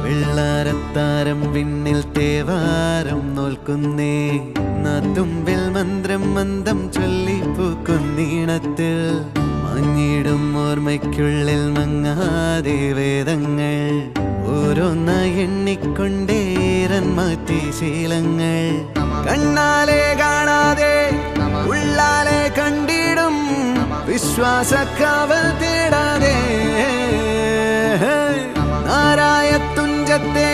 വെള്ളാരത്താരം വിണ്ണിൽ തേവാരം നോൽക്കുന്നേ നാത്തുമ്പിൽ മന്ത്രം മന്ദം ചൊല്ലിപ്പൂക്കുന്നീണത്തിൽ മഞ്ഞിടും ഓർമ്മയ്ക്കുള്ളിൽ മങ്ങാതെ വേദങ്ങൾ ഓരോന്നായി എണ്ണിക്കൊണ്ടേരൻ മാറ്റി ശീലങ്ങൾ കണ്ണാലെ കാണാതെ ഉള്ളാലെ കണ്ടിടും വിശ്വാസക്കാവൽ തേടാതെ നാരായ തുഞ്ചത്തെ